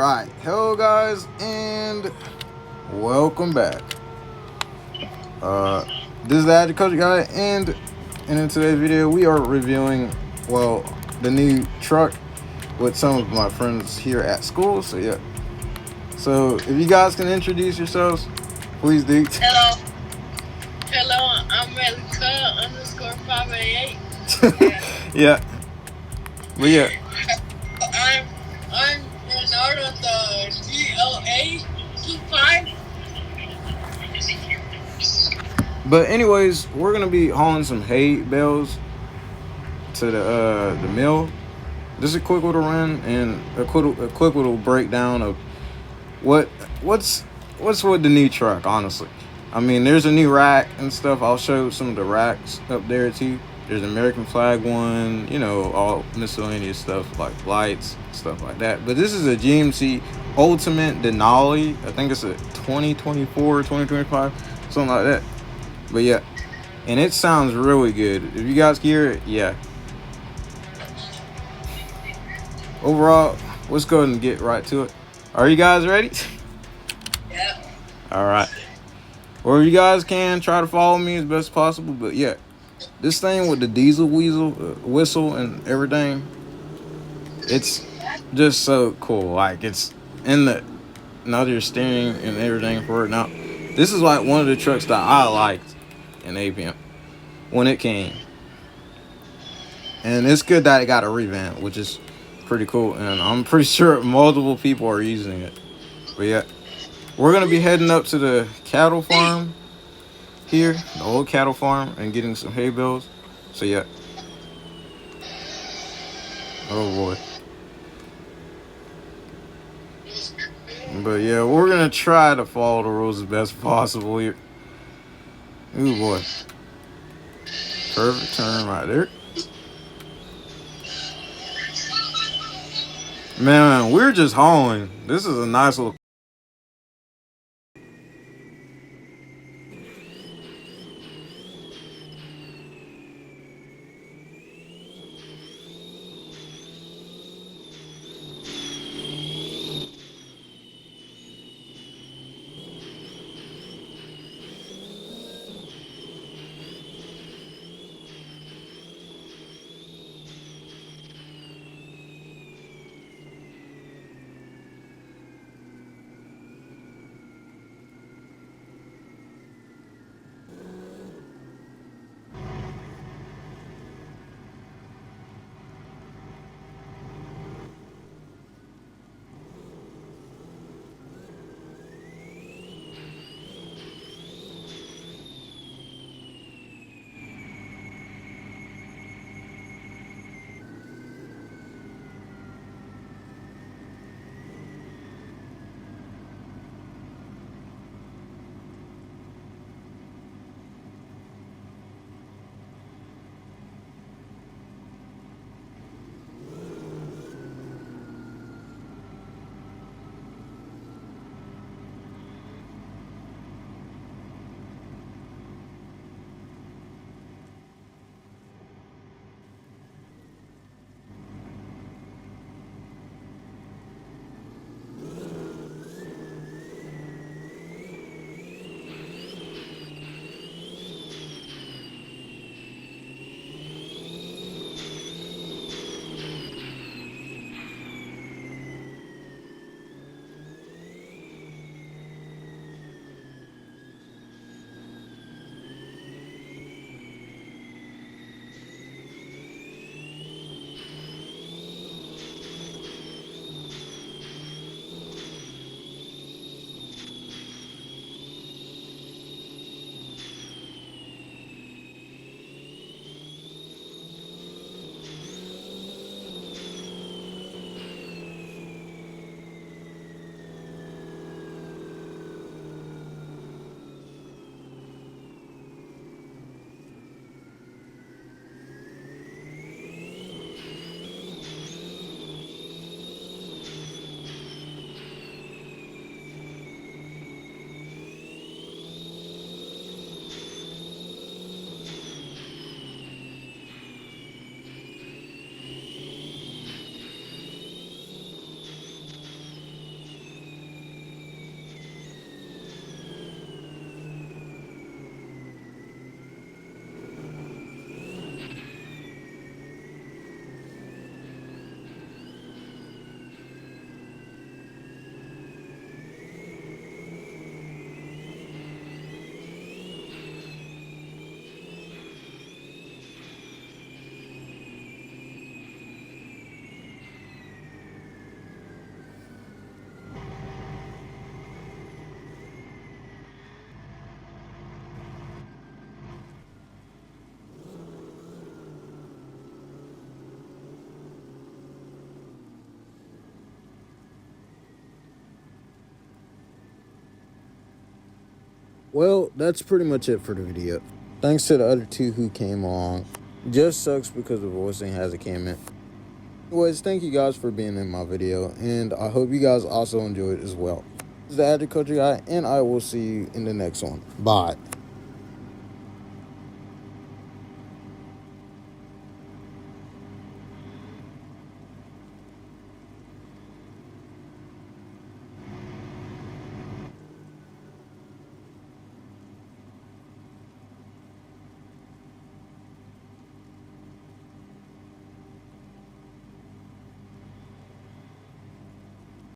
Alright, hello guys, and welcome back. Uh, this is the agriculture guy, and in today's video, we are reviewing, well, the new truck with some of my friends here at school. So yeah, so if you guys can introduce yourselves, please do. Hello. Hello, I'm Relica underscore 588. Yeah, but yeah. I'm Leonardo the GLA 25. But anyways, we're gonna be hauling some hay bales to the mill. This is a quick little run and a quick little breakdown of what what's what's with the new truck. Honestly, I mean, there's a new rack and stuff. I'll show some of the racks up there too. There's an American flag one, all miscellaneous stuff like lights, stuff like that. But this is a GMC Ultimate Denali. I think it's a 2024, 2025, something like that. But yeah, and it sounds really good. If you guys can hear it, yeah. Overall, let's go ahead and get right to it. Are you guys ready? Yep. All right. Or if you guys can, try to follow me as best possible. But yeah, this thing with the diesel whistle and everything, it's just so cool. Like, it's in the another steering and everything for it. Now, this is like one of the trucks that I liked in APM when it came. And it's good that it got a revamp, which is pretty cool. And I'm pretty sure multiple people are using it. But yeah, we're going to be heading up to the cattle farm here, the old cattle farm, and getting some hay bales. So yeah. Oh boy. But yeah, we're going to try to follow the rules as best possible here. Ooh boy. Perfect turn right there. Man, we're just hauling. This is a nice little. Well, that's pretty much it for the video. Thanks to the other two who came along. Just sucks because the voicing hasn't came in. Anyways, thank you guys for being in my video, and I hope you guys also enjoyed as well. This is the Agriculture Guy, and I will see you in the next one. Bye.